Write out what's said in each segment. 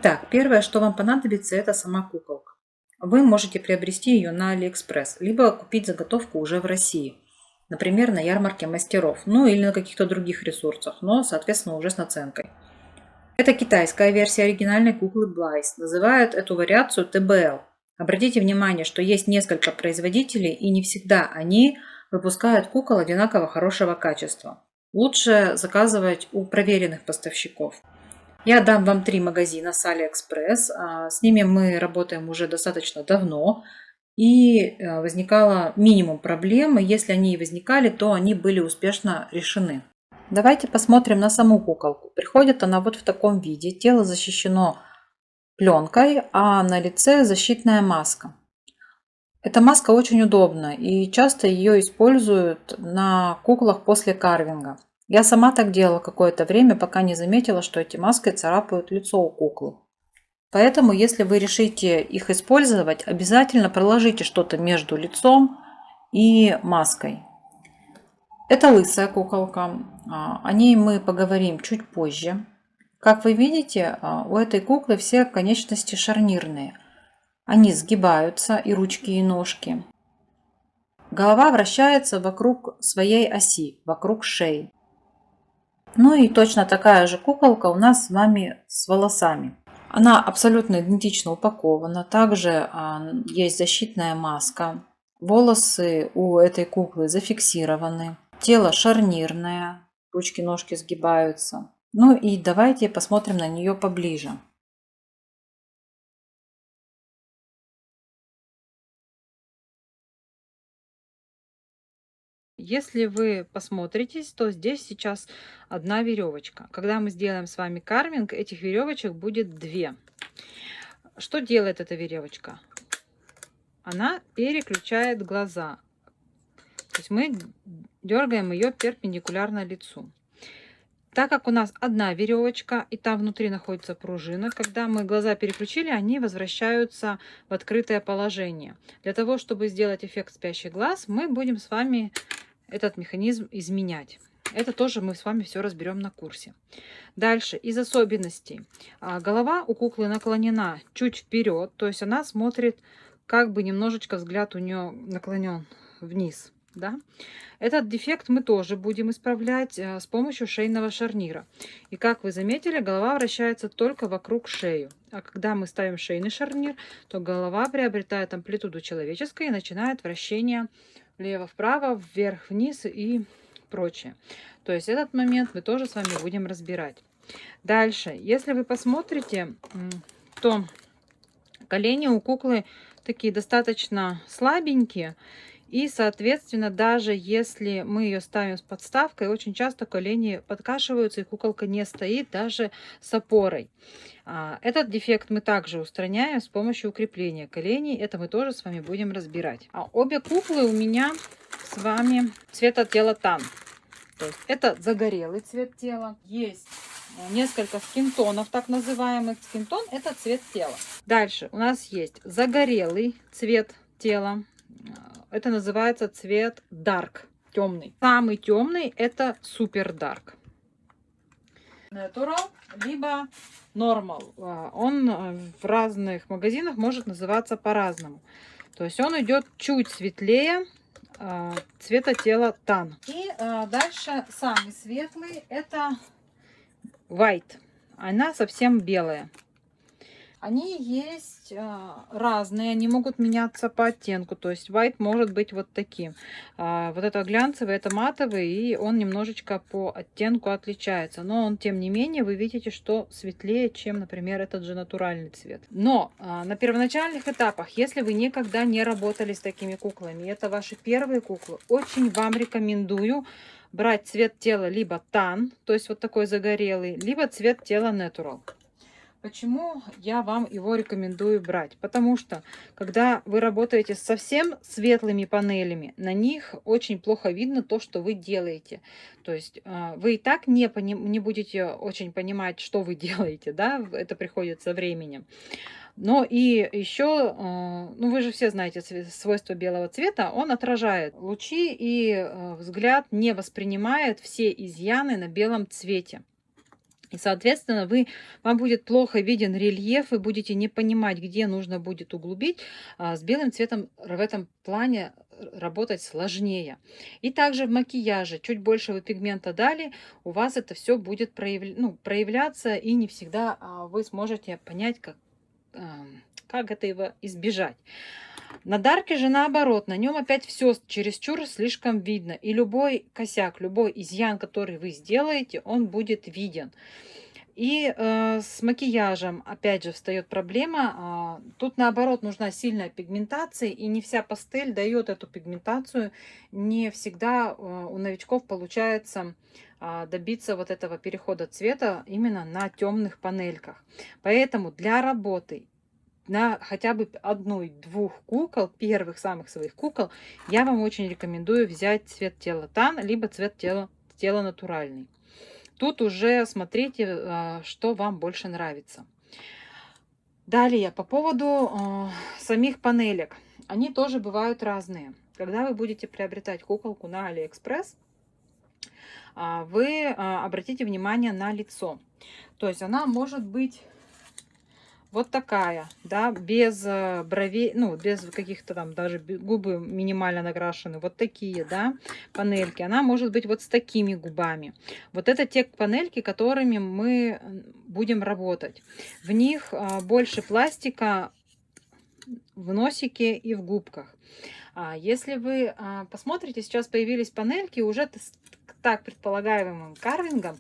Итак, первое, что вам понадобится, это сама куколка. Вы можете приобрести ее на AliExpress, либо купить заготовку уже в России. Например, на ярмарке мастеров, ну или на каких-то других ресурсах, но, соответственно, уже с наценкой. Это китайская версия оригинальной куклы Блайс. Называют эту вариацию ТБЛ. Обратите внимание, что есть несколько производителей, и не всегда они выпускают кукол одинаково хорошего качества. Лучше заказывать у проверенных поставщиков. Я дам вам 3 магазина с AliExpress. С ними мы работаем уже достаточно давно. И возникало минимум проблем. И если они и возникали, то они были успешно решены. Давайте посмотрим на саму куколку. Приходит она вот в таком виде. Тело защищено пленкой, а на лице защитная маска. Эта маска очень удобна, и часто ее используют на куклах после карвинга. Я сама так делала какое-то время, пока не заметила, что эти маски царапают лицо у куклы. Поэтому, если вы решите их использовать, обязательно проложите что-то между лицом и маской. Это лысая куколка. О ней мы поговорим чуть позже. Как вы видите, у этой куклы все конечности шарнирные. Они сгибаются, и ручки, и ножки. Голова вращается вокруг своей оси, вокруг шеи. Ну и точно такая же куколка у нас с вами с волосами. Она абсолютно идентично упакована. Также есть защитная маска. Волосы у этой куклы зафиксированы. Тело шарнирное. Ручки-ножки сгибаются. Ну и давайте посмотрим на нее поближе. Если вы посмотритесь, то здесь сейчас одна веревочка. Когда мы сделаем с вами карвинг, этих веревочек будет 2. Что делает эта веревочка? Она переключает глаза. То есть мы дергаем ее перпендикулярно лицу. Так как у нас одна веревочка, и там внутри находится пружина, когда мы глаза переключили, они возвращаются в открытое положение. Для того, чтобы сделать эффект спящий глаз, мы будем с вами этот механизм изменять. Это тоже мы с вами все разберем на курсе. Дальше, из особенностей. Голова у куклы наклонена чуть вперед, то есть она смотрит, как бы немножечко взгляд у нее наклонен вниз. Да? Этот дефект мы тоже будем исправлять с помощью шейного шарнира. И как вы заметили, голова вращается только вокруг шеи. А когда мы ставим шейный шарнир, то голова приобретает амплитуду человеческой и начинает вращение влево-вправо, вверх-вниз и прочее. То есть этот момент мы тоже с вами будем разбирать. Дальше, если вы посмотрите, то колени у куклы такие достаточно слабенькие. И, соответственно, даже если мы ее ставим с подставкой, очень часто колени подкашиваются, и куколка не стоит даже с опорой. Этот дефект мы также устраняем с помощью укрепления коленей. Это мы тоже с вами будем разбирать. Обе куклы у меня с вами цвета тела тан. То есть это загорелый цвет тела. Есть несколько скинтонов, так называемых. Скинтон – это цвет тела. Дальше у нас есть загорелый цвет тела. Это называется цвет dark, темный. Самый темный – это супер dark. Natural, либо normal. Он в разных магазинах может называться по-разному. То есть он идет чуть светлее цвета тела tan. И дальше самый светлый – это white. Она совсем белая. Они есть разные, они могут меняться по оттенку. То есть white может быть вот таким. Вот это глянцевый, это матовый, и он немножечко по оттенку отличается. Но он, тем не менее, вы видите, что светлее, чем, например, этот же натуральный цвет. Но на первоначальных этапах, если вы никогда не работали с такими куклами, это ваши первые куклы, очень вам рекомендую брать цвет тела либо tan, то есть вот такой загорелый, либо цвет тела natural. Почему я вам его рекомендую брать? Потому что, когда вы работаете с совсем светлыми панелями, на них очень плохо видно то, что вы делаете. То есть вы и так не будете очень понимать, что вы делаете, да? Это приходит со временем. Но и еще, ну вы же все знаете свойства белого цвета, он отражает лучи, и взгляд не воспринимает все изъяны на белом цвете. И, соответственно, вам будет плохо виден рельеф, вы будете не понимать, где нужно будет углубить. С белым цветом в этом плане работать сложнее. И также в макияже. Чуть больше вы пигмента дали, у вас это все будет проявляться, и не всегда вы сможете понять, как это его избежать. На дарке же наоборот, на нем опять все чересчур слишком видно. И любой косяк, любой изъян, который вы сделаете, он будет виден. И с макияжем опять же встает проблема. Тут наоборот нужна сильная пигментация, и не вся пастель дает эту пигментацию. Не всегда у новичков получается добиться вот этого перехода цвета именно на темных панельках. Поэтому для работы на хотя бы одной-двух кукол, первых самых своих кукол, я вам очень рекомендую взять цвет тела Тан, либо цвет тела натуральный. Тут уже смотрите, что вам больше нравится. Далее, по поводу самих панелек. Они тоже бывают разные. Когда вы будете приобретать куколку на Алиэкспресс, вы обратите внимание на лицо. То есть она может быть вот такая, да, без бровей, ну, без каких-то там, даже губы минимально накрашены, вот такие, да, панельки. Она может быть вот с такими губами. Вот это те панельки, которыми мы будем работать. В них больше пластика в носике и в губках. Если вы посмотрите, сейчас появились панельки уже так предполагаемым карвингом.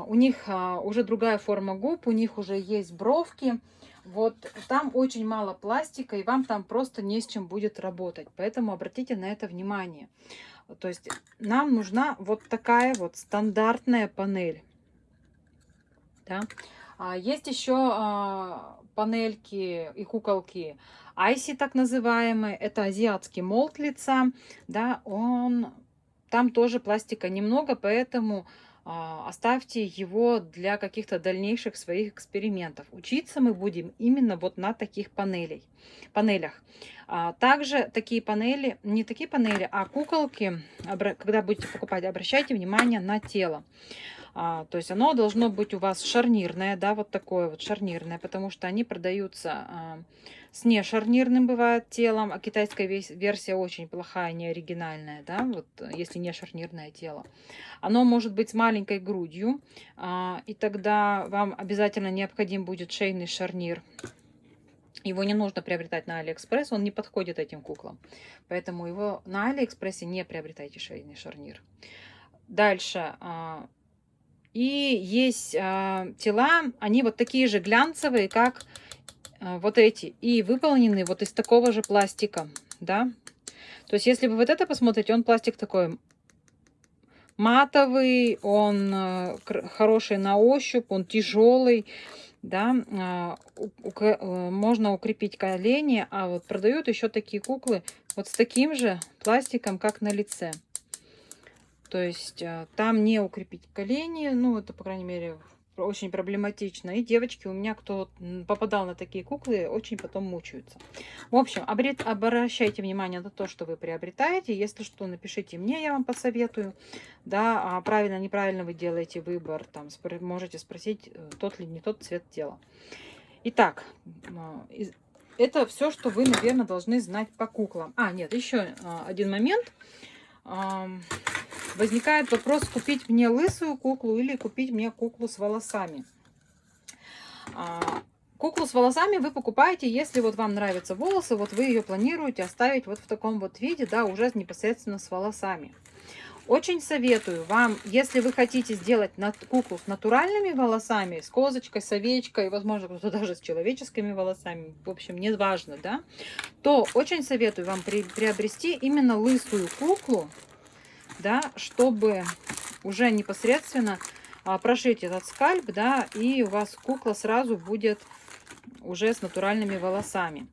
У них уже другая форма губ, у них уже есть бровки. Вот там очень мало пластика, и вам там просто не с чем будет работать. Поэтому обратите на это внимание. То есть нам нужна вот такая вот стандартная панель. Да? Есть еще панельки и куколки Айси, так называемые. Это азиатский молд лица. Да? Там тоже пластика немного, поэтому оставьте его для каких-то дальнейших своих экспериментов. Учиться мы будем именно вот на таких панелях. Также такие панели, не такие панели, а куколки, когда будете покупать, обращайте внимание на тело. То есть оно должно быть у вас шарнирное, да, вот такое вот шарнирное, потому что они продаются с нешарнирным бывает телом, а китайская версия очень плохая, не оригинальная, да, вот если не шарнирное тело. Оно может быть с маленькой грудью, и тогда вам обязательно необходим будет шейный шарнир. Его не нужно приобретать на Алиэкспресс, он не подходит этим куклам. Поэтому его на Алиэкспрессе не приобретайте шейный шарнир. Дальше. И есть тела, они вот такие же глянцевые, как вот эти. И выполнены вот из такого же пластика. Да? То есть если вы вот это посмотрите, он пластик такой матовый, он хороший на ощупь, он тяжелый. Да? Можно укрепить колени, а вот продают еще такие куклы вот с таким же пластиком, как на лице. То есть там не укрепить колени, ну это, по крайней мере, очень проблематично. И девочки у меня, кто попадал на такие куклы, очень потом мучаются. В общем, обращайте внимание на то, что вы приобретаете. Если что, напишите мне, я вам посоветую. Да, правильно, неправильно вы делаете выбор. Там можете спросить, тот ли не тот цвет тела. Итак, это все, что вы, наверное, должны знать по куклам. Нет, еще один момент. Возникает вопрос, купить мне лысую куклу или купить мне куклу с волосами. Куклу с волосами вы покупаете, если вот вам нравятся волосы, вот вы ее планируете оставить вот в таком вот виде, да, уже непосредственно с волосами. Очень советую вам, если вы хотите сделать куклу с натуральными волосами, с козочкой, с овечкой, возможно, кто-то даже с человеческими волосами, в общем, не важно, да, то очень советую вам приобрести именно лысую куклу, да, чтобы уже непосредственно прошить этот скальп, да, и у вас кукла сразу будет уже с натуральными волосами.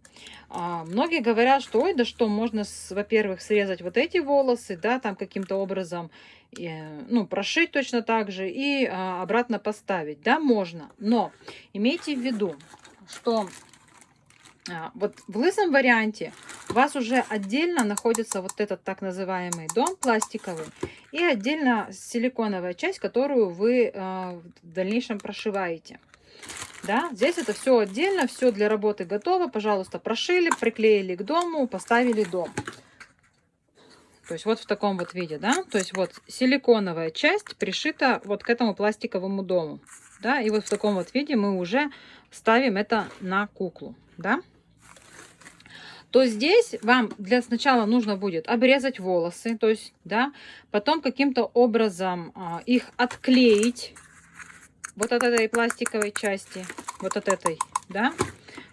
Многие говорят, что ой, да что, можно, во-первых, срезать вот эти волосы, да, там каким-то образом, ну, прошить точно так же и обратно поставить. Да, можно, но имейте в виду, что Вот в лысом варианте у вас уже отдельно находится вот этот так называемый дом пластиковый и отдельно силиконовая часть, которую вы в дальнейшем прошиваете. Да, здесь это все отдельно, все для работы готово. Пожалуйста, прошили, приклеили к дому, поставили дом. То есть вот в таком вот виде, да. То есть вот силиконовая часть пришита вот к этому пластиковому дому. Да, и вот в таком вот виде мы уже ставим это на куклу, да. То здесь вам сначала нужно будет обрезать волосы, то есть, да, потом каким-то образом их отклеить вот от этой пластиковой части, вот от этой, да,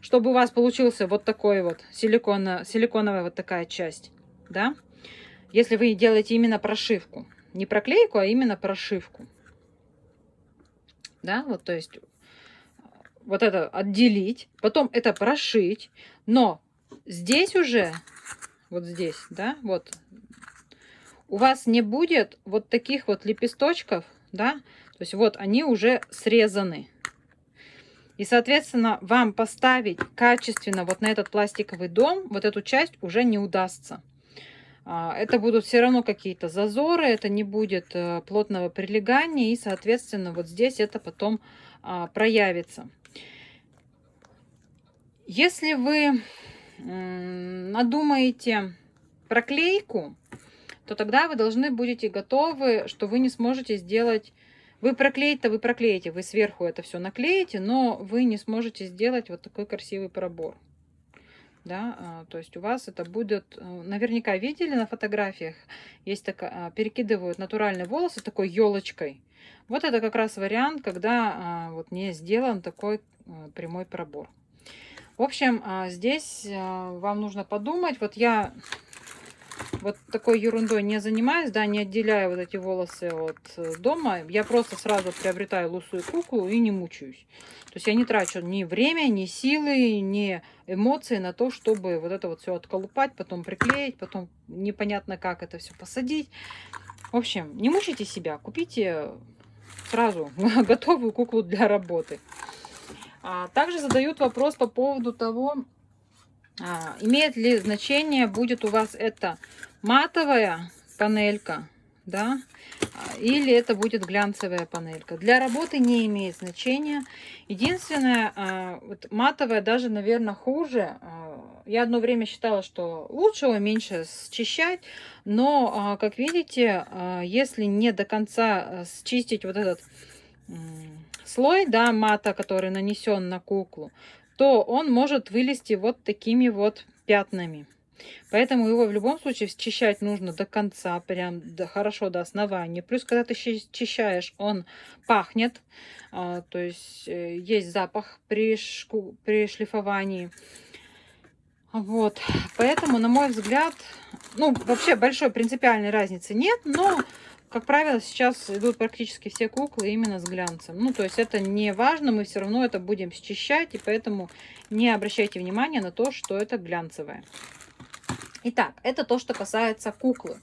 чтобы у вас получился вот такой вот силиконовая вот такая часть, да, если вы делаете именно прошивку, не проклейку, а именно прошивку, да, вот, то есть вот это отделить, потом это прошить, но здесь уже, вот здесь, да, вот, у вас не будет вот таких вот лепесточков, да, то есть вот они уже срезаны. И, соответственно, вам поставить качественно вот на этот пластиковый дом, вот эту часть уже не удастся. Это будут все равно какие-то зазоры, это не будет плотного прилегания, и, соответственно, вот здесь это потом проявится. Если вы надумаете проклейку, то тогда вы должны будете готовы, что вы не сможете сделать... Вы проклеить-то вы проклеите, вы сверху это все наклеите, но вы не сможете сделать вот такой красивый пробор. Да, то есть у вас это будет... Наверняка видели на фотографиях, есть такая... Перекидывают натуральные волосы такой елочкой. Вот это как раз вариант, когда вот не сделан такой прямой пробор. В общем, здесь вам нужно подумать. Вот я вот такой ерундой не занимаюсь, да, не отделяю вот эти волосы от дома. Я просто сразу приобретаю лысую куклу и не мучаюсь. То есть я не трачу ни время, ни силы, ни эмоции на то, чтобы вот это вот все отколупать, потом приклеить, потом непонятно как это все посадить. В общем, не мучайте себя, купите сразу готовую куклу для работы. Также задают вопрос по поводу того, имеет ли значение, будет у вас это матовая панелька, да, или это будет глянцевая панелька. Для работы не имеет значения. Единственное, вот матовая даже, наверное, хуже. Я одно время считала, что лучше его меньше счищать, но, как видите, если не до конца счистить вот этот слой, да, мата, который нанесен на куклу, то он может вылезти вот такими вот пятнами. Поэтому его в любом случае счищать нужно до конца, прям хорошо до основания. Плюс, когда ты счищаешь, он пахнет, то есть есть запах при шлифовании. Вот, поэтому, на мой взгляд, ну, вообще большой принципиальной разницы нет, но... Как правило, сейчас идут практически все куклы именно с глянцем. Ну, то есть это не важно, мы все равно это будем счищать, и поэтому не обращайте внимания на то, что это глянцевое. Итак, это то, что касается куклы.